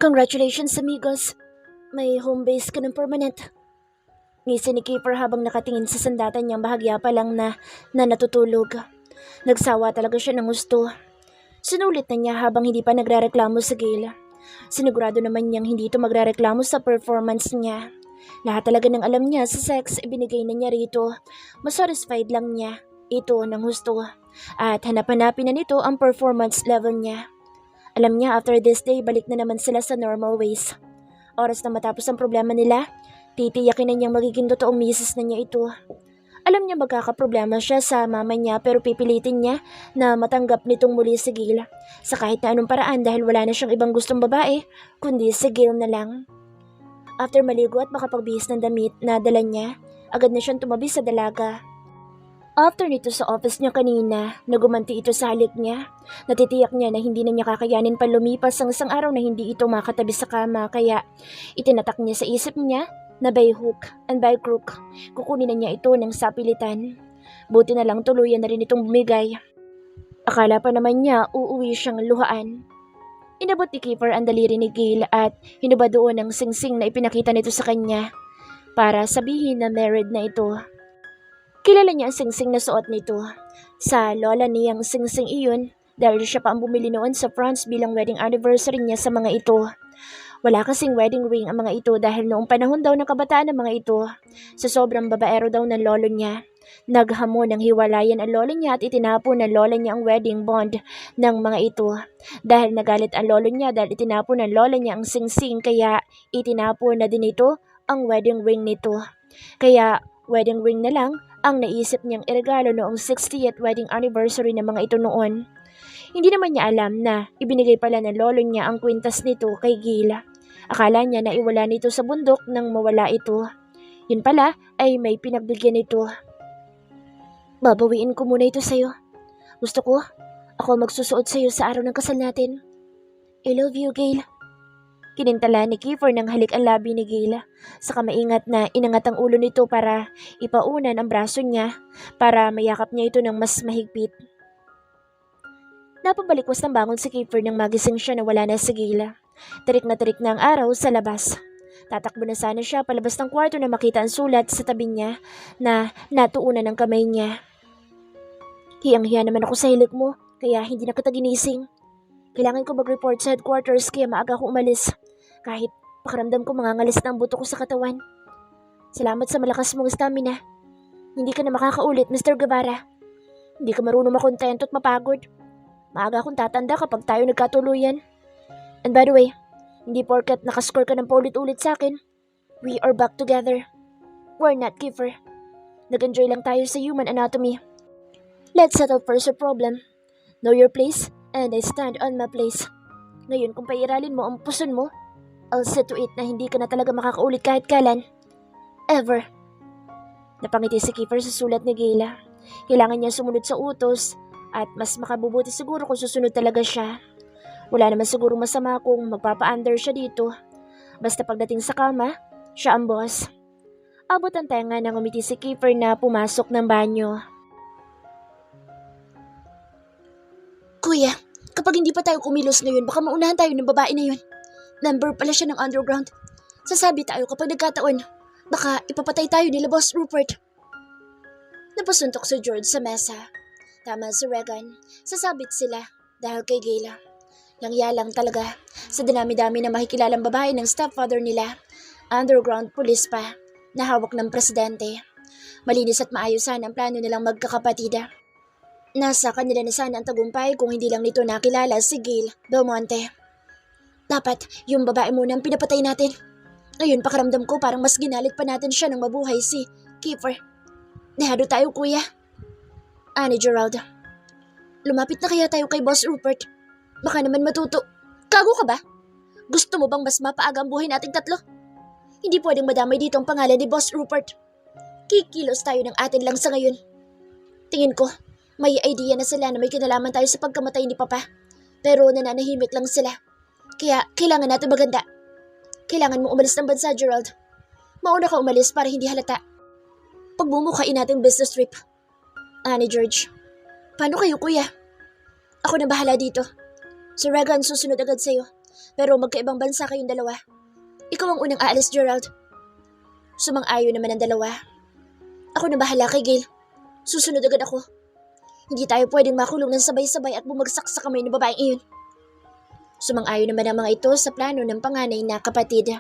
Congratulations, amigos. May home base ka ng permanent. Ngisi ni Kiefer habang nakatingin sa sandata niyang bahagya pa lang na natutulog. Nagsawa talaga siya ng gusto. Sinulit na niya habang hindi pa nagrereklamo sa Gail. Sinigurado naman niyang hindi ito magrereklamo sa performance niya. Lahat talaga ng alam niya sa sex ibinigay na niya rito. Mas satisfied lang niya ito ng gusto. At hanap-hanapin na nito ang performance level niya. Alam niya after this day balik na naman sila sa normal ways. Oras na matapos ang problema nila, titiyakin na niyang magiging totoong misis na niya ito. Alam niya magkakaproblema siya sa mama niya pero pipilitin niya na matanggap nitong muli si Gil sa kahit na anong paraan dahil wala na siyang ibang gustong babae kundi si Gil na lang. After maligo at makapagbihis ng damit na dala niya, agad na siyang tumabi sa dalaga. After nito sa office niya kanina, nagumanti ito sa halik niya. Natitiyak niya na hindi na niya kakayanin pa lumipas ang isang araw na hindi ito makatabi sa kama kaya itinatak niya sa isip niya na by hook and by crook, kukunin na niya ito ng sapilitan. Buti na lang tuluyan na rin itong bumigay. Akala pa naman niya uuwi siyang luhaan. Inabot ni Kiefer ang daliri ni Gail at hinubad doon ang singsing na ipinakita nito sa kanya para sabihin na married na ito. Kilala niya ang singsing na suot nito. Sa lola niyang singsing iyon dahil siya pa ang bumili noon sa France bilang wedding anniversary niya sa mga ito. Wala kasing wedding ring ang mga ito dahil noong panahon daw ng kabataan ng mga ito. Sa sobrang babaero daw ng lolo niya. Naghamon ng hiwalayan ang lolo niya at itinapon ng lola niya ang wedding bond ng mga ito. Dahil nagalit ang lolo niya dahil itinapon ng lola niya ang singsing kaya itinapon na din ito ang wedding ring nito. Kaya wedding ring na lang ang naisip niyang iregalo noong 60th wedding anniversary ng mga ito noon. Hindi naman niya alam na ibinigay pala ng lolo niya ang kwintas nito kay Gila. Akala niya na iwala nito sa bundok nang mawala ito. Yun pala ay may pinagbigyan nito. Babawiin ko muna ito sa'yo. Gusto ko, ako magsusuot sa'yo sa araw ng kasal natin. I love you, Gail. Kinintala ni Kiefer ng halik ang labi ni Gail. Saka maingat na inangat ang ulo nito para ipaunan ang braso niya para mayakap niya ito ng mas mahigpit. Napabalikwas ng bangon si Kiefer nang magising siya na wala na si Gail. Tarik na ang araw sa labas. Tatakbo na sana siya palabas ng kwarto na makita ang sulat sa tabi niya na natuunan ng kamay niya. Hiyang-hiya naman ako sa hilik mo kaya hindi na kita ginising. Kailangan ko mag-report sa headquarters kaya maaga ako umalis. Kahit pakiramdam ko mangangalis na ang buto ko sa katawan. Salamat sa malakas mong stamina. Hindi ka na makakaulit, Mr. Guevara. Hindi ka marunong makontento at mapagod. Maaga akong tatanda kapag tayo nagkatuluyan. And by the way, hindi porket nakascore ka ng paulit-ulit sa akin. We are back together. We're not, Kiefer. Nag-enjoy lang tayo sa human anatomy. Let's settle first your problem. Know your place, and I stand on my place. Ngayon kung pairalin mo ang puson mo, I'll see to it na hindi ka na talaga makakaulit kahit kailan. Ever. Napangiti si Kiefer sa sulat ni Gayla. Kailangan niya sumunod sa utos at mas makabubuti siguro kung susunod talaga siya. Wala naman siguro masama kung magpapa-under siya dito. Basta pagdating sa kama, siya ang boss. Abot ang tenga nang umiti si Kiefer na pumasok ng banyo. Kuya, kapag hindi pa tayo kumilos ngayon, baka maunahan tayo ng babae na yun. Member pala siya ng underground. Sasabi tayo kapag nagkataon. Baka ipapatay tayo nila Boss Rupert. Napasuntok si George sa mesa. Tama si Regan. Sasabit sila dahil kay Gayla. Langya lang talaga sa dinami-dami na makikilalang babae ng stepfather nila. Underground police pa na hawak ng presidente. Malinis at maayos sana ang plano nilang magkakapatida. Nasa kanila na sana ang tagumpay kung hindi lang nito nakilala si Gail Belmonte. Dapat yung babae muna ang pinapatay natin. Ngayon pakiramdam ko parang mas ginalit pa natin siya nang mabuhay si Kiefer. Dehado tayo kuya. Ani Gerald. Lumapit na kaya tayo kay Boss Rupert. Baka naman matuto. Kago ka ba? Gusto mo bang mas mapaaga ang buhay nating tatlo? Hindi pwedeng madamay dito ang pangalan ni Boss Rupert. Kikilos tayo ng atin lang sa ngayon. Tingin ko, may idea na sila na may kinalaman tayo sa pagkamatay ni Papa. Pero nananahimik lang sila. Kaya kailangan natin maganda. Kailangan mo umalis ng bansa, Gerald. Mauna ka umalis para hindi halata. Pagmumukhain natin business trip. Ani George. Paano kayo kuya? Ako na bahala dito. Si Regan susunod agad sa'yo. Pero magkaibang bansa kayong dalawa. Ikaw ang unang aalis, Gerald. Sumang-ayon naman ang dalawa. Ako na bahala kay Gail. Susunod agad ako. Hindi tayo pwedeng makulong ng sabay-sabay at bumagsak sa kamay ng babaeng iyon. Sumang-ayon naman ang mga ito sa plano ng panganay na kapatid.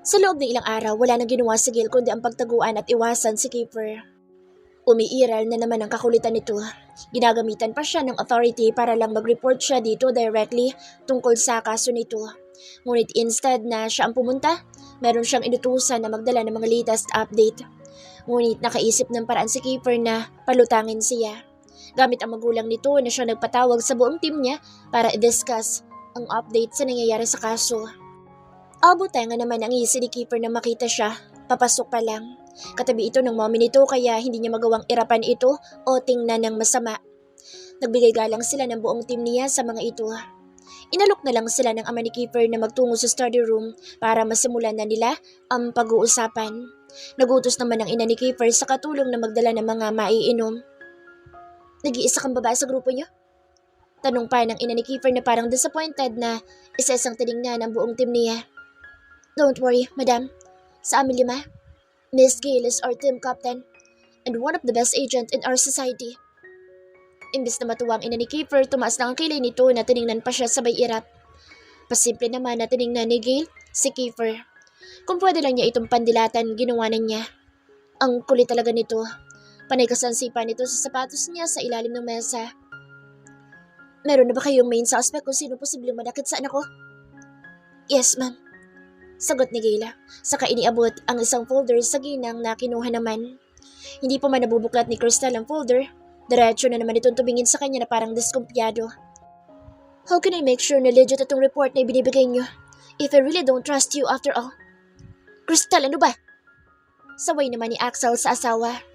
Sa loob ng ilang araw, wala nang ginawa si Gail kundi ang pagtaguan at iwasan si Kiefer. Umiiral na naman ang kakulitan nito. Ginagamitan pa siya ng authority para lang mag-report siya dito directly tungkol sa kaso nito. Ngunit instead na siya ang pumunta, meron siyang inutusan na magdala ng mga latest update. Ngunit nakaisip ng paraan si Kiefer na palutangin siya. Gamit ang magulang nito na siya nagpatawag sa buong team niya para i-discuss ang update sa nangyayari sa kaso. Abutenga naman ang isip ni Kiefer na makita siya, papasok pa lang. Katabi ito ng mommy nito kaya hindi niya magawang irapan ito o tingnan ng masama. Nagbigay galang sila ng buong team niya sa mga ito. Inalok na lang sila ng ama ni Kiefer na magtungo sa study room para masimulan na nila ang pag-uusapan. Nagutos naman ang ina ni Kiefer sa katulong na magdala ng mga maiinom. Nag-iisa kang babae sa grupo niyo? Tanong pa ng ina ni Kiefer na parang disappointed na isa-isang tinignan ang buong team niya. Don't worry, madam. Sa amin 5. Miss Gail is our team captain and one of the best agent in our society. Imbis na matuwa ang ina ni Kiefer, tumaas lang ang kilay nito na tinignan pa siya sabay irap. Pasimple naman na tinignan ni Gail si Kiefer. Kung pwede lang niya itong pandilatan, ginawa na niya. Ang kulit talaga nito. Panay kasansipan nito sa sapatos niya sa ilalim ng mesa. Meron na ba kayong main suspect kung sino posibleng manakit sa anak ko? Yes, ma'am. Sagot ni Gayla. Saka iniabot ang isang folder sa ginang na kinuha naman. Hindi pa man nabubuklat ni Crystal ang folder. Diretso na naman itong tumingin sa kanya na parang diskumpiyado. How can I make sure na legit itong report na ibinibigay niyo if I really don't trust you after all? Crystal, ano ba? Saway naman ni Axel sa asawa.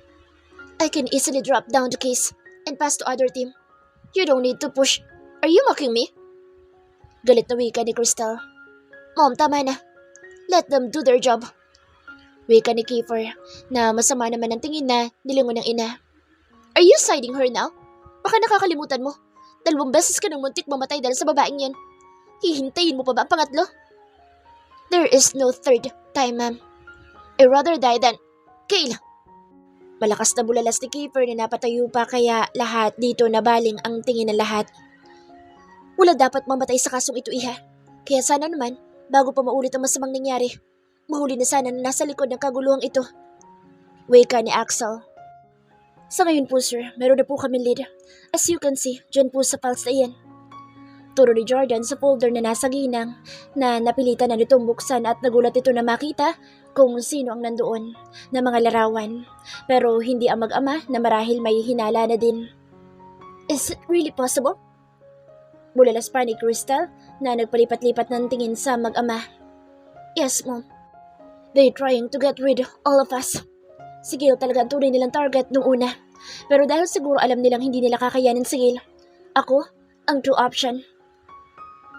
I can easily drop down the case and pass to other team. You don't need to push. Are you mocking me? Galit na wika ni Crystal. Mom, tama na. Let them do their job. Wika ni Kiefer na masama naman ang tingin na nilingon ng ina. Are you siding her now? Baka nakakalimutan mo. 2 beses ka nang muntik mamatay dahil sa babaeng yan. Hihintayin mo pa ba ang pangatlo? There is no third time, ma'am. I'd rather die than... Kayla! Malakas na bulalas ni Kiefer na napatayo pa kaya lahat dito nabaling ang tingin ng lahat. Wala dapat mamatay sa kasong ito, iha. Kaya sana naman, bago pa maulit ang masamang nangyari, mahuli na sana na nasa likod ng kaguluhang ito. Wika ni Axel. Sa ngayon po, sir, meron na po kami lead. As you can see, dyan po sa files na iyan. Turo ni Jordan sa folder na nasa ginang na napilitan na nitong buksan at nagulat ito na makita kung sino ang nandoon na mga larawan. Pero hindi ang mag-ama na marahil may hinala na din. Is it really possible? Bulalas pa ni Crystal na nagpalipat-lipat ng tingin sa mag-ama. Yes, Mom. They're trying to get rid of all of us. Si Gail talaga ang tunay nilang target nung una. Pero dahil siguro alam nilang hindi nila kakayanin si Gail, ako ang true option.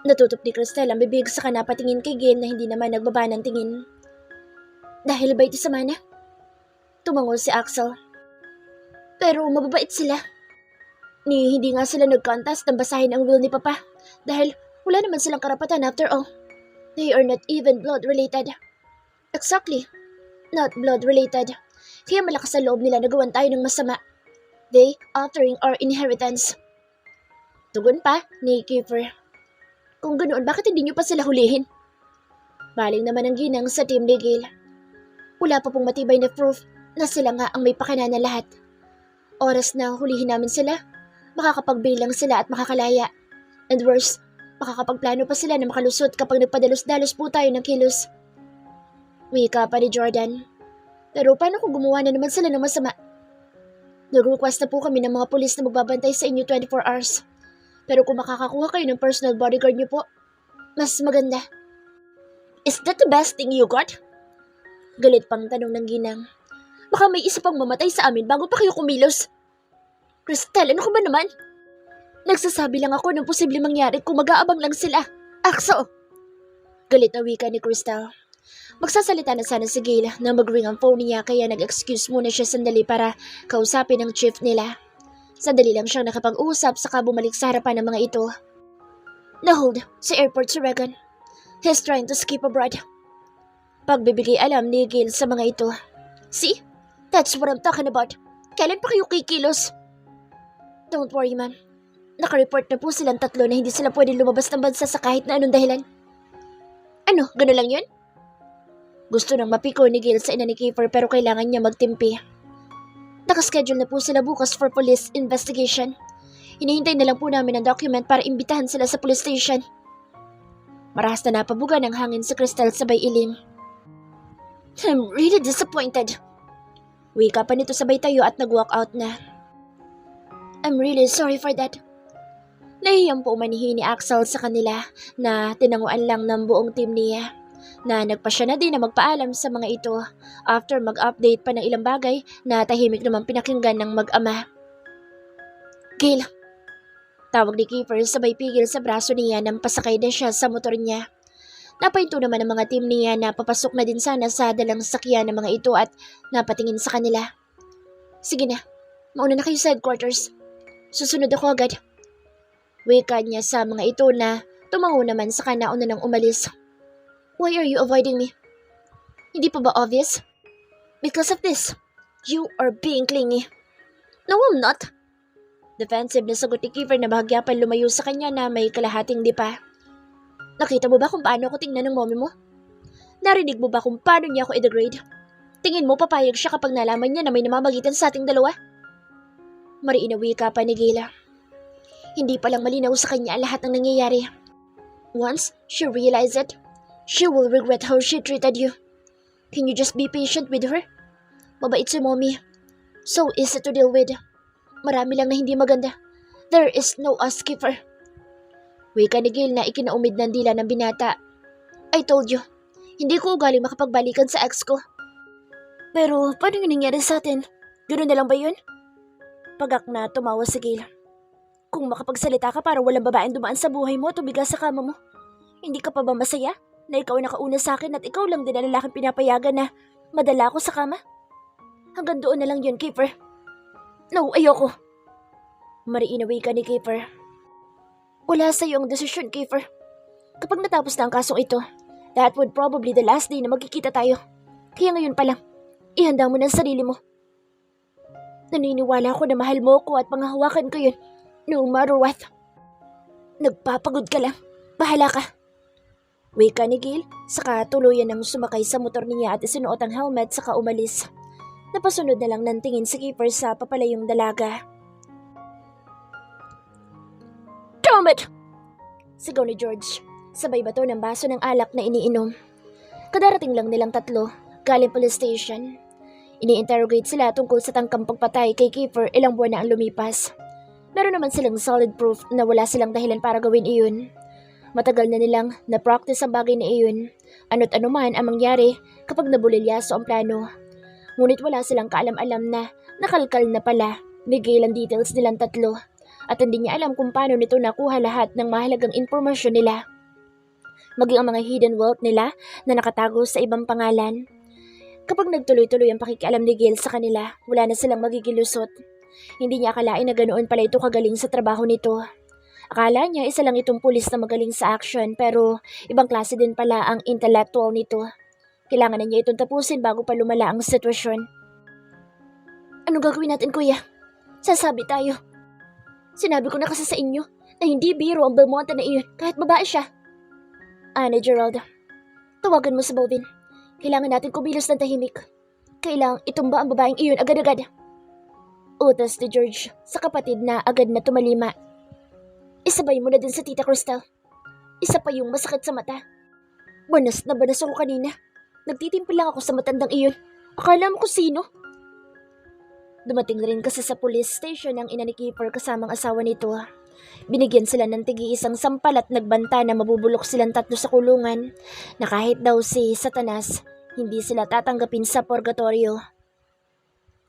Natutup ni Crystal ang bibig sa kanapatingin kay Gail na hindi naman nagbaba ng tingin. Dahil ba ito sa mana? Tumangol si Axel. Pero mababait sila. Hindi nga sila nag-contest ng basahin ang will ni Papa dahil wala naman silang karapatan after all. They are not even blood-related. Exactly. Not blood-related. Kaya malakas sa loob nila na gawan tayo ng masama. They altering our inheritance. Tugon pa ni Kiefer. Kung ganoon, bakit hindi niyo pa sila hulihin? Baling naman ang ginang sa team ni Gail. Wala pa pong matibay na proof na sila nga ang may pakana na lahat. Oras na hulihin namin sila, makakapagbilang sila at makakalaya. And worse, makakapagplano pa sila na makalusot kapag nagpadalos-dalos po tayo ng kilos. Wika pa ni Jordan. Pero paano kung gumawa na naman sila ng masama? Nag-request na po kami ng mga pulis na magbabantay sa inyo 24 hours. Pero kung makakakuha kayo ng personal bodyguard niyo po, mas maganda. Is that the best thing you got? Galit pang tanong ng ginang. Baka may isa pang mamatay sa amin bago pa kayo kumilos. Crystal, ano ka ba naman? Nagsasabi lang ako ng posible mangyari kung mag-aabang lang sila. Axel! Galit na wika ni Crystal. Magsasalita na sana si Gail na mag-ring ang phone niya kaya nag-excuse muna siya sandali para kausapin ang chief nila. Sandali lang siyang nakapag-usap saka bumalik sa harapan ng mga ito. Na-hold sa airport si Regan. He's trying to skip abroad. Pagbibigay alam ni Gil sa mga ito. See? That's what I'm talking about. Kailan pa kayo kikilos? Don't worry, ma'am. Naka-report na po silang tatlo na hindi sila pwedeng lumabas ng bansa sa kahit na anong dahilan. Ano, gano'n lang yun? Gusto nang mapiko ni Gil sa ina ni Kiefer pero kailangan niya magtimpi. Nakaschedule na po sila bukas for police investigation. Hinihintay na lang po namin ang document para imbitahan sila sa police station. Marahas na napabuga ng hangin sa kristal sabay ilim. I'm really disappointed. Wika pa nito sabay tayo at nag-walk out na. I'm really sorry for that. Nahiyang po umanihi ni Axel sa kanila na tinanguan lang ng buong team niya. Na nagpasya na din na magpaalam sa mga ito after mag-update pa ng ilang bagay na tahimik naman pinakinggan ng mag-ama. Gil. Tawag ni Kiefer sabay pigil sa braso niya nang pasakay na siya sa motor niya. Napahinto naman ang mga team niya na papasok na din sana sa dalang sakyan ng mga ito at napatingin sa kanila. Sige na, mauna na kayo sa headquarters. Susunod ako agad. Wika niya sa mga ito na tumango naman sa kanauna nang umalis. Why are you avoiding me? Hindi pa ba obvious? Because of this, you are being clingy. No, I'm not. Defensive na sagot ni Kiefer na bahagya pa lumayo sa kanya na may kalahating di pa. Nakita mo ba kung paano ako tingnan ng mommy mo? Narinig mo ba kung paano niya ako i-degrade? Tingin mo papayag siya kapag nalaman niya na may namamagitan sa ating dalawa? Mariinawi ka pa ni Gila. Hindi palang malinaw sa kanya lahat ng nangyayari. Once she realizes it, she will regret how she treated you. Can you just be patient with her? Mabait si mommy. So easy to deal with. Marami lang na hindi maganda. There is no us Kiefer. Wika ni Gil na ikinaumid ng dila ng binata. I told you, hindi ko ugaling makapagbalikan sa ex ko. Pero paano yung nangyari sa atin? Ganoon na lang ba yun? Pagak na tumawa si Gil. Kung makapagsalita ka para walang babaeng dumaan sa buhay mo at tumiga sa kama mo, hindi ka pa ba masaya na ikaw nakauna sa akin at ikaw lang din ang lalaking pinapayagan na madala ako sa kama? Hanggang doon na lang yun, Kiefer. No, ayoko. Mariinaway ka ni Kiefer. Wala sa iyo ang desisyon, Kiefer. Kapag natapos na ang kasong ito, that would probably the last day na magkikita tayo. Kaya ngayon pa lang, ihanda mo na ang sarili mo. Naniniwala ako na mahal mo ko at panghahawakan ko yun. No matter what. Nagpapagod ka lang. Bahala ka. Wika ni Gil, saka tuluyan nang sumakay sa motor niya at isinuot ang helmet saka umalis. Napasunod na lang ng tingin si Kiefer sa papalayong dalaga. Damn it! Sigaw ni George. Sabay bato ng baso ng alak na iniinom. Kadarating lang nilang tatlo, galing police station. Ini-interrogate sila tungkol sa tangkang pagpatay kay Kiefer ilang buwan na ang lumipas. Meron naman silang solid proof na wala silang dahilan para gawin iyon. Matagal na nilang na-practice ang bagay na iyon. Ano't anuman ang mangyari kapag nabulilyaso ang plano. Ngunit wala silang kaalam-alam na nakalkal na pala ni Gil ang details nilang tatlo at hindi niya alam kung paano nito nakuha lahat ng mahalagang impormasyon nila. Maging ang mga hidden wealth nila na nakatago sa ibang pangalan. Kapag nagtuloy-tuloy ang pakikialam ni Gil sa kanila, wala na silang magigilusot. Hindi niya akalain na ganoon pala ito kagaling sa trabaho nito. Akala niya isa lang itong pulis na magaling sa action pero ibang klase din pala ang intellectual nito. Kailangan na niya itong tapusin bago pa lumala ang sitwasyon. Anong gagawin natin, kuya? Sasabi tayo. Sinabi ko na kasi sa inyo na hindi biro ang Belmonte na iyon kahit babae siya. Ana Gerald, tawagan mo si Bovin. Kailangan natin kumilos ng tahimik. Kailangang itumba ang babaeng iyon agad-agad. Utos ni George sa kapatid na agad na tumalima. Isabay mo na din sa Tita Crystal. Isa pa yung masakit sa mata. Banas na banas ako kanina. Nagtitimpil lang ako sa matandang iyon. Akala mo kung sino? Dumating na rin kasi sa police station ang ina ni Kiefer kasamang asawa nito. Binigyan sila ng tigi-isang sampal at nagbanta na mabubulok silang tatlo sa kulungan na kahit daw si Satanas, hindi sila tatanggapin sa purgatorio.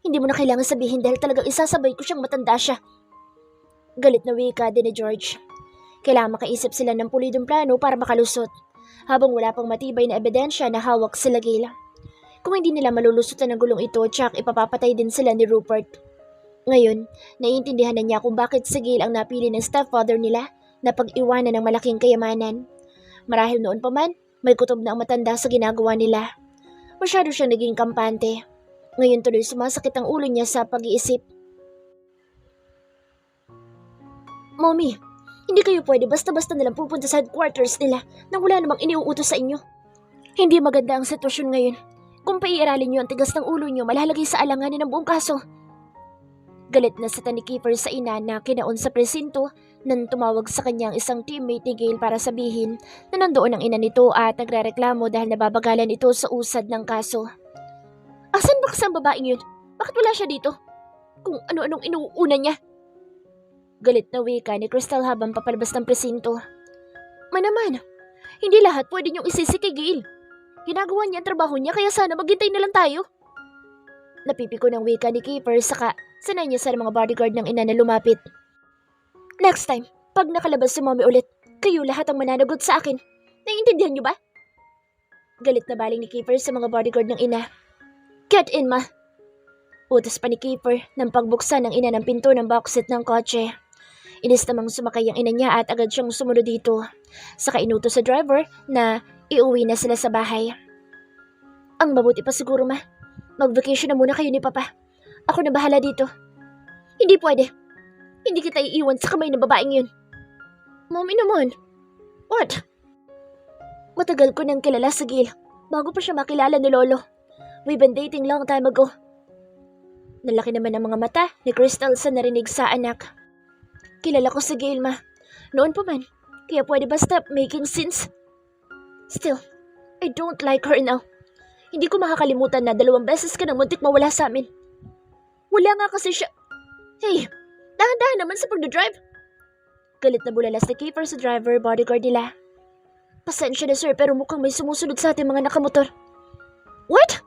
Hindi mo na kailangan sabihin dahil talagang isasabay ko siyang matanda siya. Galit na wika din ni George. Kailangan makaisip sila ng pulidong plano para makalusot habang wala pang matibay na ebidensya na hawak sila Gila. Kung hindi nila malulusutan ng gulong ito, tsak ipapapatay din sila ni Rupert. Ngayon, naiintindihan na niya kung bakit si Gale ang napili ng stepfather nila na pag-iwanan ng malaking kayamanan. Marahil noon pa man, may kutob na ang matanda sa ginagawa nila. Masyado siyang naging kampante. Ngayon tuloy sumasakit ang ulo niya sa pag-iisip. Mommy, hindi kayo pwede basta-basta nalang pupunta sa headquarters nila nang wala namang iniuutos sa inyo. Hindi maganda ang sitwasyon ngayon. Kung paiiralin niyo ang tigas ng ulo niyo, malalagay sa alanganin ang buong kaso. Galit na sa ni Kiefer sa ina na kinaon sa presinto nang tumawag sa kanyang isang teammate ni Gale para sabihin na nandoon ang ina nito at nagrereklamo dahil nababagalan ito sa usad ng kaso. Asan ba kasang babaeng yun? Bakit wala siya dito? Kung ano-anong inuuna niya. Galit na wika ni Crystal habang papalabas ng presinto. Manaman, hindi lahat pwede niyong isisi kay Gale. Ginagawa niya ang trabaho niya kaya sana maghintay na lang tayo. Napipiko ng wika ni Kiefer saka sanay niya sa mga bodyguard ng ina na lumapit. Next time, pag nakalabas si Mommy ulit, kayo lahat ang mananagot sa akin. Naiintindihan niyo ba? Galit na baling ni Kiefer sa mga bodyguard ng ina. Get in, ma. Utos pa ni Kiefer nang pagbuksan ng ina ng pinto ng boxset ng kotse. Inis namang sumakay ang ina niya at agad siyang sumunod dito. Saka inutos sa driver na iuwi na sila sa bahay. Ang mabuti pa siguro, ma. Mag-vacation na muna kayo ni Papa. Ako na bahala dito. Hindi pwede. Hindi kita iiwan sa kamay ng babaeng yun. Mommy naman. What? Matagal ko nang kilala si Gale bago pa siya makilala ni Lolo. We've been dating long time ago. Nalaki naman ang mga mata ni Crystal sa narinig sa anak. Kilala ko si Gale, ma. Noon pa man. Kaya pwede ba stop making sense? Still, I don't like her now. Hindi ko makakalimutan na 2 beses ka nang muntik mawala sa amin. Wala nga kasi siya... Hey, dahan-dahan naman sa pagdadrive. Galit na bulalas ni Kiefer sa driver bodyguard nila. Pasensya na sir pero mukhang may sumusunod sa ating mga nakamotor. What?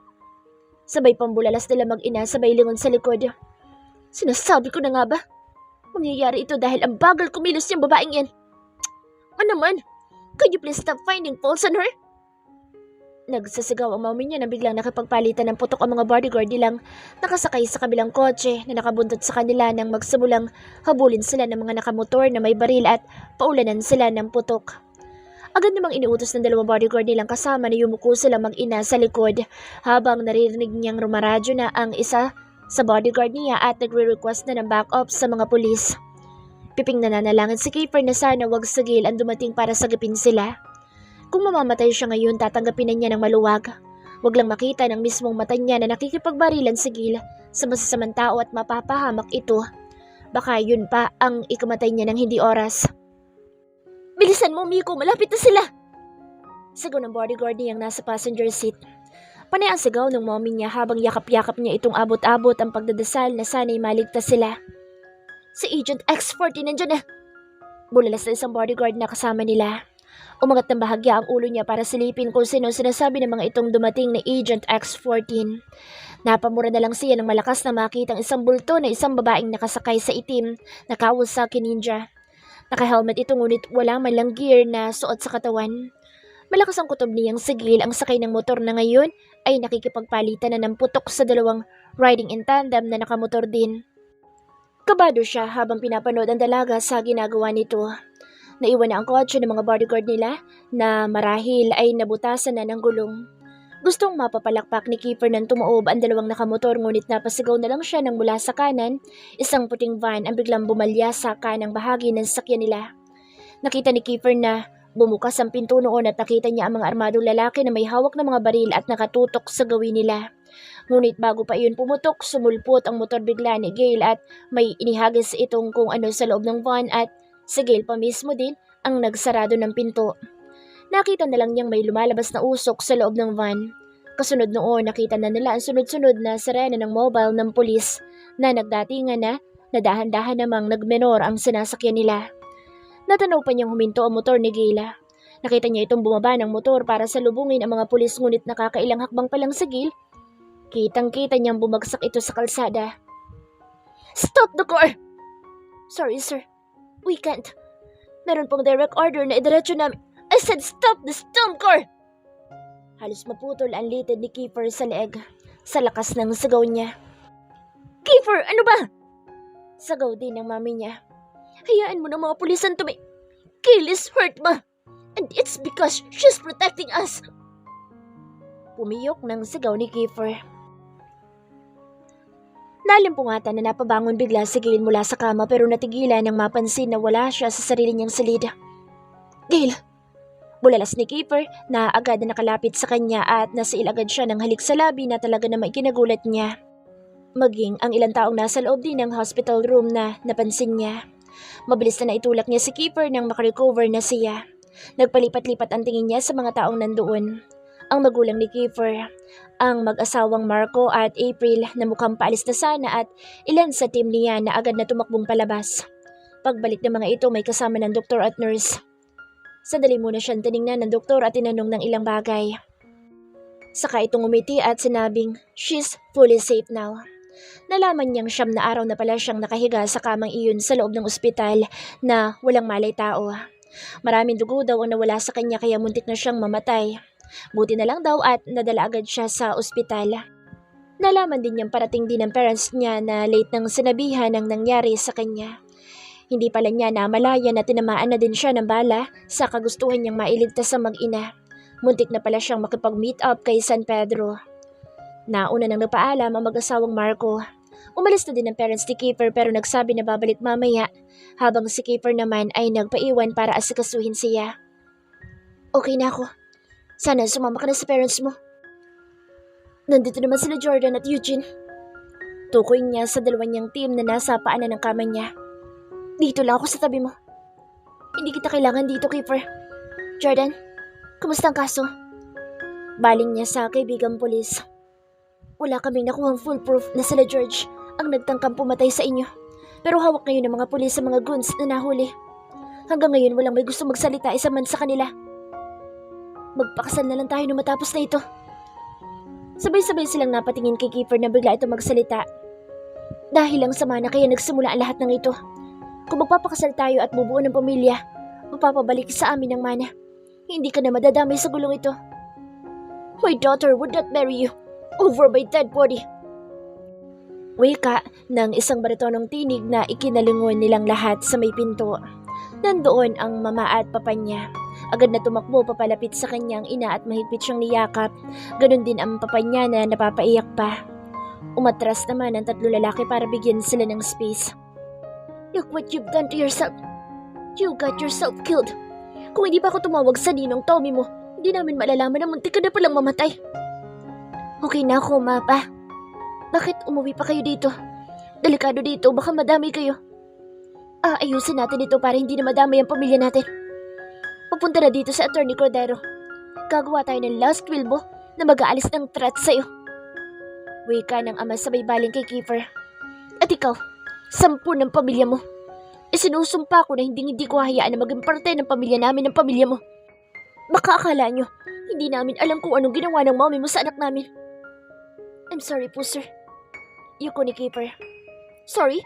Sabay pambulalas nila mag-ina sabay lingon sa likod. Sinasabi ko na nga ba? Mangyayari ito dahil ang bagal kumilos yung babaeng yan. Ano naman? Could you please stop finding faults on her? Nagsasigaw ang mommy niya na biglang nakipagpalitan ng putok ang mga bodyguard nilang nakasakay sa kabilang kotse na nakabuntot sa kanila nang magsimulang habulin sila ng mga nakamotor na may baril at paulanan sila ng putok. Agad namang iniutos ng 2 bodyguard nilang kasama na yumuko sila mag-ina sa likod habang naririnig niyang rumaradyo na ang isa sa bodyguard niya at nagre-request na ng backup sa mga pulis. Piping nananalangin si Kiefer na sana wag si Gale ang dumating para sagipin sila. Kung mamamatay siya ngayon, tatanggapin na niya ng maluwag. Huwag lang makita ng mismong mata niya na nakikipagbarilan si Gale sa masasamang tao at mapapahamak ito. Baka yun pa ang ikamatay niya ng hindi oras. Bilisan mo, Miko! Malapit na sila! Sigaw ng bodyguard niyang nasa passenger seat. Panay ang sigaw ng mommy niya habang yakap-yakap niya itong abot-abot ang pagdadasal na sana'y maligtas sila. Si Agent X-14 nandyan na! Bulalas na isang bodyguard na kasama nila. Umangat ng bahagya ang ulo niya para silipin kung sino sinasabi ng mga itong dumating na Agent X-14. Napamura na lang siya ng malakas na makitang isang bulto na isang babaeng nakasakay sa itim na Kawasaki Ninja. Naka-helmet ito ngunit wala man lang gear na suot sa katawan. Malakas ang kutob niyang si Gale ang sakay ng motor na ngayon ay nakikipagpalitan na ng putok sa 2 riding in tandem na nakamotor din. Kabado siya habang pinapanood ang dalaga sa ginagawa nito. Naiwan na ang kotse ng mga bodyguard nila na marahil ay nabutasan na ng gulong. Gustong mapapalakpak ni Kiefer nang tumaob ang 2 nakamotor ngunit napasigaw na lang siya nang mula sa kanan, isang puting van ang biglang bumalya sa kanang bahagi ng sasakyan nila. Nakita ni Kiefer na bumukas ang pinto noon at nakita niya ang mga armadong lalaki na may hawak na mga baril at nakatutok sa gawin nila. Ngunit bago pa iyon pumutok, sumulpot ang motor bigla ni Gale at may inihagis itong kung ano sa loob ng van at si Gale pa mismo din ang nagsarado ng pinto. Nakita na lang niyang may lumalabas na usok sa loob ng van. Kasunod noon, nakita na nila ang sunod-sunod na sirena ng mobile ng pulis na nagdatingan na dahan-dahan namang nagmenor ang sinasakyan nila. Natanaw pa niyang huminto ang motor ni Gale. Nakita niya itong bumaba ng motor para salubungin ang mga pulis ngunit nakakailang hakbang pa lang si Gale. Kitang-kita niyang bumagsak ito sa kalsada. Stop the car! Sorry sir, we can't. Meron pong direct order na idiretso namin. I said stop the storm car! Halos maputol ang litid ni Kiefer sa leeg sa lakas ng sigaw niya. Kiefer, ano ba? Sagaw din ng mami niya. Hayaan mo na mga pulisan Gail is hurt, ma. And it's because she's protecting us. Pumiyok ng sigaw ni Kiefer. Nalimpungatan na napabangon bigla si Gail mula sa kama pero natigilan nang mapansin na wala siya sa sarili niyang silid. Gail! Bulalas ni Kiefer na agad na nakalapit sa kanya at nasiil agad siya ng halik sa labi na talaga namang ikinagulat niya. Maging ang ilang taong nasa loob din ng hospital room na napansin niya. Mabilis na naitulak niya si Kiefer nang makarecover na siya. Nagpalipat-lipat ang tingin niya sa mga taong nandoon. Ang magulang ni Kiefer, ang mag-asawang Marco at April na mukhang paalis na sana at ilan sa team niya na agad na tumakbong palabas. Pagbalik ng mga ito may kasama ng doktor at nurse. Sandali muna siyang tiningnan ng doktor at tinanong ng ilang bagay. Saka itong umiti at sinabing, she's fully safe now. Nalaman niyang 9 na araw na pala siyang nakahiga sa kamang iyon sa loob ng ospital na walang malay tao. Maraming dugo daw ang nawala sa kanya kaya muntik na siyang mamatay. Buti na lang daw at nadala agad siya sa ospital. Nalaman din niyang parating din ng parents niya na late nang sinabihan ang nangyari sa kanya. Hindi pala niya namalaya na tinamaan na din siya ng bala sa kagustuhan niyang mailigtas sa mag-ina. Muntik na pala siyang makipag-meet up kay San Pedro. Nauna nang napaalam ang mag-asawang Marco. Umalis na din ng parents ni Kiefer pero nagsabi na babalik mamaya habang si Kiefer naman ay nagpaiwan para asikasuhin siya. Okay na ako. Sana sumama ka na sa parents mo. Nandito naman sila Jordan at Eugene. Tukoy niya sa dalawa niyang team na nasa paanan ng kama niya. Dito lang ako sa tabi mo. Hindi kita kailangan dito, Kiefer. Jordan, kumusta ang kaso? Baling niya sa kaibigang pulis. Wala kaming nakuhang full proof na sila George ang nagtangkang pumatay sa inyo. Pero hawak ngayon ng mga pulis sa mga goons na nahuli. Hanggang ngayon walang may gusto magsalita isa man sa kanila. Magpakasal na lang tayo nung matapos na ito. Sabay-sabay silang napatingin kay Kiefer na bigla ito magsalita. Dahil lang sama na kaya nagsimula ang lahat ng ito. Kung magpapakasal tayo at bubuo ng pamilya, magpapabalik sa amin ng mana. Hindi ka na madadamay sa gulong ito. My daughter would not marry you over my dead body. Wika ng isang baritonong tinig na ikinalingon nilang lahat sa may pinto. Nandoon ang mama at papa niya. Agad na tumakbo papalapit sa kanyang ina at mahigpit siyang niyakap. Ganon din ang papa niya na napapaiyak pa. Umatras naman ang 3 lalaki para bigyan sila ng space. Look what you've done to yourself. You got yourself killed. Kung hindi pa ako tumawag sa ninong Tommy mo, hindi namin malalaman na muntik ka na palang mamatay. Okay na ako, mapa. Bakit umuwi pa kayo dito? Delikado dito, baka madamay kayo. Ayusin natin ito para hindi na madamay ang pamilya natin. Papunta na dito sa Attorney Cordero. Gagawa tayo ng last will mo na mag-aalis ng threat sa'yo. Wika ng ama sabay baling kay Kiefer. At ikaw, 10 ng pamilya mo. Isinusumpa ko na hindi ko hayaan na maging parte ng pamilya namin ng pamilya mo. Baka akala nyo, hindi namin alam kung anong ginawa ng mommy mo sa anak namin. I'm sorry po, sir. Yuko ni Kiefer. Sorry?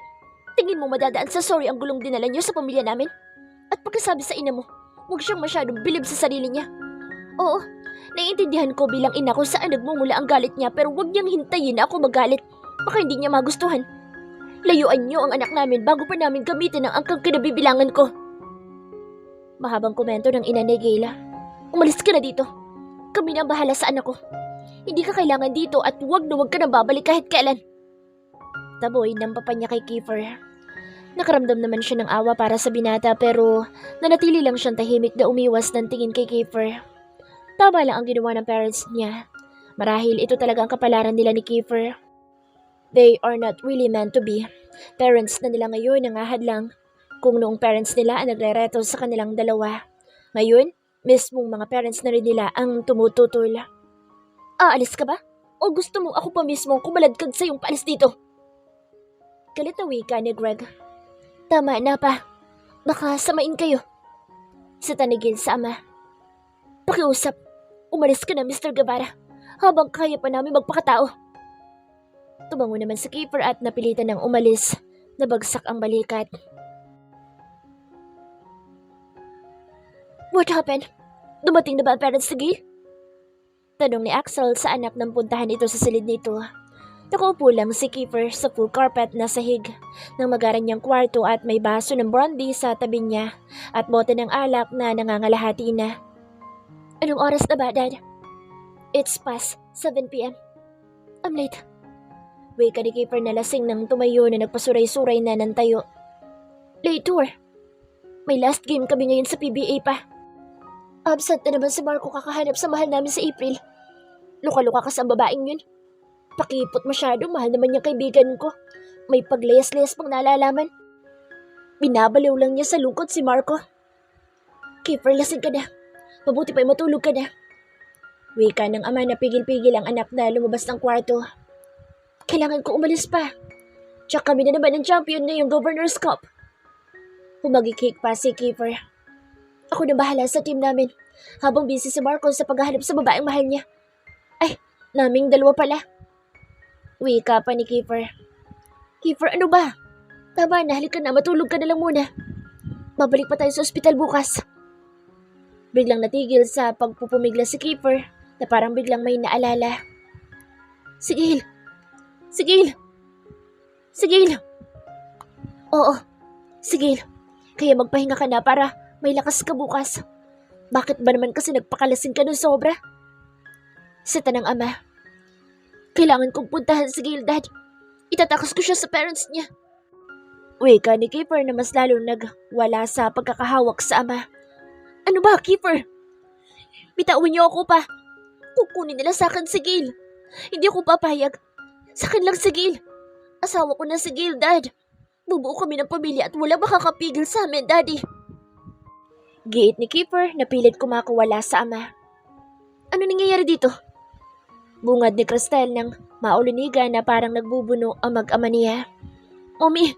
Tingin mo madadaan sa sorry ang gulong dinala nyo sa pamilya namin? At pagkasabi sa ina mo, huwag siyang masyadong bilib sa sarili niya. Oo, naiintindihan ko bilang ina kung saan nagmumula ang galit niya pero huwag niyang hintayin na ako magalit. Baka hindi niya magustuhan. Layuan niyo ang anak namin bago pa namin gamitin ang angkang kinabibilangan ko. Mahabang komento ng ina ni Gayla. Umalis ka na dito. Kami na ang bahala sa anak ko. Hindi ka kailangan dito at huwag ka nang babalik kahit kailan. Taboy ng papa niya kay Kiefer. Nakaramdam naman siya ng awa para sa binata pero nanatili lang siyang tahimik na umiwas ng tingin kay Kiefer. Tama lang ang ginawa ng parents niya. Marahil ito talaga ang kapalaran nila ni Kiefer. They are not really meant to be. Parents na nila ngayon ang ahadlang. Kung noong parents nila ang nagrereto sa kanilang dalawa. Ngayon, mismong mga parents na rin nila ang tumututol. Aalis ka ba? O gusto mo ako pa mismo kumaladkad sa iyong paalis dito? Galit na wika ni Greg. Tama na pa. Baka samain kayo. Sa tanigil sa ama. Pakiusap. Umalis ka na, Mr. Guevara. Habang kaya pa namin magpakatao. Tumango naman si Kiefer at napilitan ng umalis. Nabagsak ang balikat. What happened? Dumating na ba ang parents ni Gail? Tanong ni Axel sa anak nang puntahan ito sa silid nito. Nakaupo lang si Kiefer sa full carpet na sahig ng magaran niyang kwarto at may baso ng brandy sa tabi niya at bote ng alak na nangangalahati na. Anong oras na ba, Dad? It's past 7 p.m. I'm late. Wika ni Kiefer na lasing nang tumayo na nagpasuray-suray na ng tayo. Late tour. May last game kami ngayon sa PBA pa. Absent na naman si Marco kakahanap sa mahal namin sa April. Luka-luka ka sa babaeng yun. Pakipot masyado, mahal naman yung kaibigan ko. May paglayas-layas pang nalalaman. Binabaliw lang niya sa lungkot si Marco. Kiefer, lasing ka na. Mabuti pa'y matulog ka na. Wika ng ama na pigil-pigil ang anak na lumabas ng kwarto. Kailangan ko umalis pa. Tsaka kami na naman ang champion na yung Governor's Cup. Humagikik pa si Kiefer. Ako na bahala sa team namin habang busy si Marco sa paghahanap sa babaeng mahal niya. Ay, naming dalawa pala. Wika pa ni Kiefer. Kiefer, ano ba? Tama na, halika na, matulog ka na lang muna. Babalik pa tayo sa ospital bukas. Biglang natigil sa pagpupumigla si Kiefer na parang biglang may naalala. Sigil! Sigil! Sigil! Oo, Sigil. Kaya magpahinga ka na para may lakas ka bukas. Bakit ba naman kasi nagpakalasing ka ng sobra? Sa tanang ama. Kailangan kong puntahan si Gail, Dad. Itatakas ko siya sa parents niya. Wika ni Kiefer na mas lalo nagwala sa pagkakahawak sa ama. Ano ba, Kiefer? Bitawan niyo ako pa. Kukunin nila sa akin si Gail. Hindi ako papayag. Sa akin lang si Gail. Asawa ko na si Gail, Dad. Bubuo kami ng pamilya at wala makakapigil sa amin, Daddy. Giit ni Kiefer na pilit kumakawala sa ama. Ano nangyayari dito? Bungad ni Cristel ng maulunigan na parang nagbubuno ang mag-ama niya. Mommy,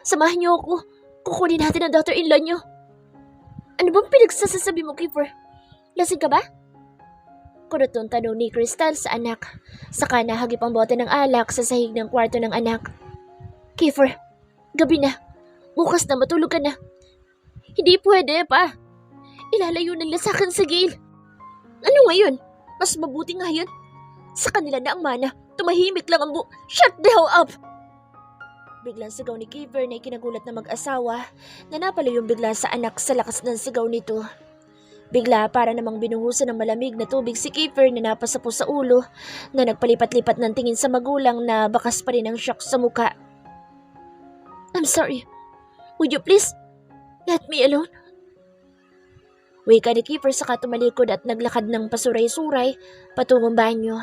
samahan niyo ako. Kukunin natin ang daughter-in-law niyo. Ano bang pinagsasasabi mo, Kiefer? Lasing ka ba? Kurutong tanong ni Cristel sa anak. Saka nahagip ang bote ng alak sa sahig ng kwarto ng anak. Kiefer, gabi na. Bukas na, matulog ka na. Hindi pwede pa. Ilalayo nila sa akin si Gail. Ano ngayon? Mas mabuti nga yun. Sa kanila na ang mana. Tumahimik lang ang Shut the hell up! Biglang sigaw ni Kiefer na ikinagulat na mag-asawa na napalayo bigla sa anak sa lakas ng sigaw nito. Bigla para namang binuhusan ng malamig na tubig si Kiefer na napasapo sa ulo na nagpalipat-lipat ng tingin sa magulang na bakas pa rin ang shock sa muka. I'm sorry. Would you please let me alone? Wika ni Kiefer saka tumalikod at naglakad ng pasuray-suray patungong banyo.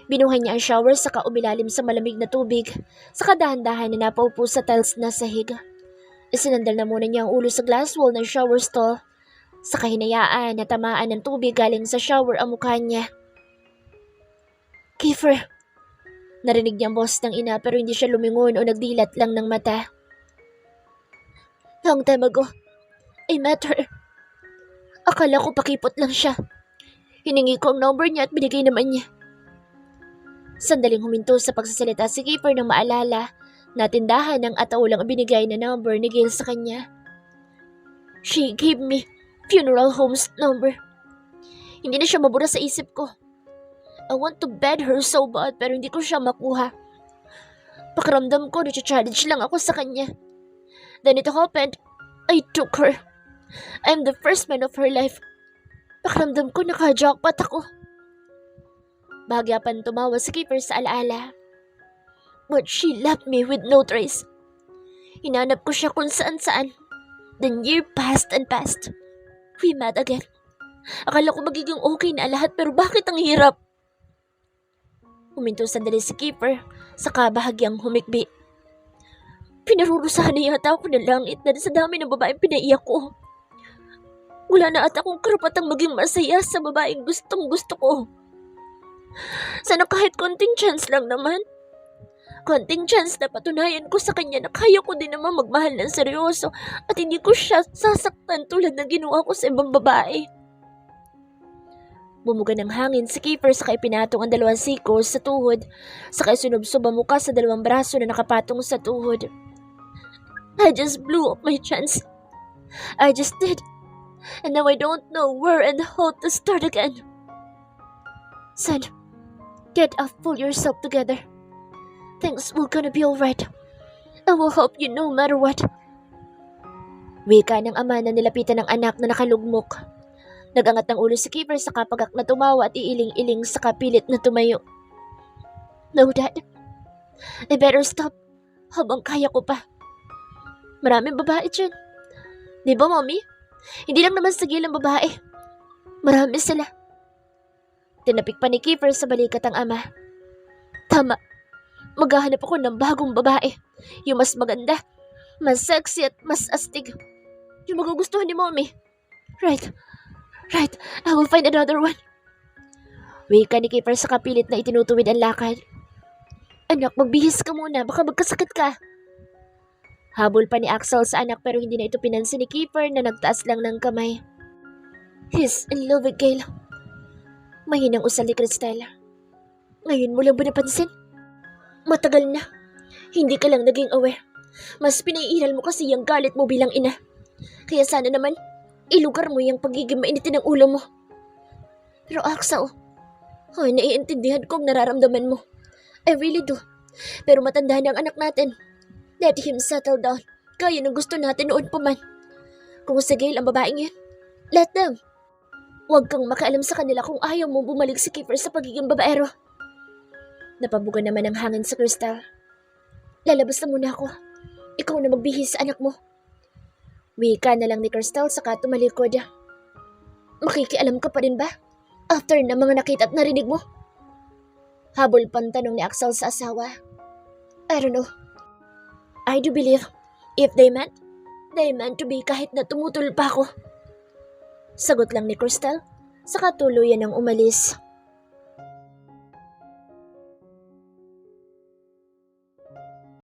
Binuhay niya ang shower saka umilalim sa malamig na tubig saka dahan-dahan na napaupo sa tiles na sahig. Isinandal na muna niya ang ulo sa glass wall ng shower stall saka hinayaan na tamaan ng tubig galing sa shower ang mukha niya. Kiefer! Narinig niya ang boses ng ina pero hindi siya lumingon o nagdilat lang ng mata. Long time ago, I met her. Akala ko pakipot lang siya. Hiningi ko ang number niya at binigay naman niya. Sandaling huminto sa pagsasalita si Kiefer nang maalala na tindahan ng ataulang binigay na number ni Gail sa kanya. She gave me funeral home's number. Hindi na siya mabura sa isip ko. I want to bed her so bad pero hindi ko siya makuha. Pakiramdam ko na-challenge lang ako sa kanya. Then it happened, I took her. I'm the first man of her life. Pakiramdam ko naka-jackpot ako. Bahagyapan tumawa si Kiefer sa alaala. But she left me with no trace. Hinanap ko siya kung saan-saan. Then year passed and passed. We met again. Akala ko magiging okay na lahat pero bakit ang hirap? Huminto sandali si Kiefer, saka bahagyang humikbi. Pinarurusahan na yata ako ng langit na sa dami ng babaeng pinaiyak ko. Wala na ata akong karapatang maging masaya sa babaeng gustong gusto ko. Sana kahit konting chance lang naman. Konting chance na patunayan ko sa kanya na kaya ko din naman magmahal ng seryoso at hindi ko siya sasaktan tulad ng ginawa ko sa ibang babae. Bumuga ng hangin si Kiefer saka ipinatong ang dalawang siko sa tuhod saka isunubsob ang muka sa dalawang braso na nakapatong sa tuhod. I just blew up my chance. I just did. And now I don't know where and how to start again. Son, get up, pull yourself together. Things will gonna be alright. I will help you no matter what. Wika ng ama na nilapitan ng anak na nakalugmok. Nagangat ng ulo si Kiefer sa kapagak na tumawa at iiling-iling sa kapilit na tumayo. No, Dad. I better stop habang kaya ko pa. Maraming babae dyan. Di ba, Mommy? Hindi lang naman sagil ang babae. Marami sila. Tinapik pa ni Kiefer sa balikat ang ama. Tama. Maghahanap ako ng bagong babae. Yung mas maganda, mas sexy at mas astig. Yung magugustuhan ni Mommy. Right. I will find another one. Wika ni Kiefer sa kapilit na itinutuwid ang lakad. Anak, magbihis ka muna. Baka magkasakit ka. Habol pa ni Axel sa anak pero hindi na ito pinansin ni Kiefer na nagtaas lang ng kamay. He's in love with Gail. Mahinang usal ni Crystal. Ngayon mo lang ba napansin? Matagal na. Hindi ka lang naging aware. Mas pinaiiral mo kasi yung galit mo bilang ina. Kaya sana naman, ilugar mo yung pagiging mainitin ng ulo mo. Pero Axel, naiintindihan ko ang nararamdaman mo. I really do. Pero matanda na ang anak natin. Let him settle down. Kaya ng gusto natin noon pa man. Kung si Gail ang babaeng yan, let them. Huwag kang makaalam sa kanila kung ayaw mo bumalik si Kiefer sa pagiging babaero. Napabuga naman ang hangin sa Crystal. Lalabas na muna ako. Ikaw na magbihis sa anak mo. Wika na lang ni Crystal saka tumalikod. Makikialam ka pa rin ba? After na mga nakita at narinig mo? Habol pang tanong ni Axel sa asawa. I don't know. I do believe if they meant to be kahit na tumutol pa ako. Sagot lang ni Crystal, saka tuluyan ang umalis.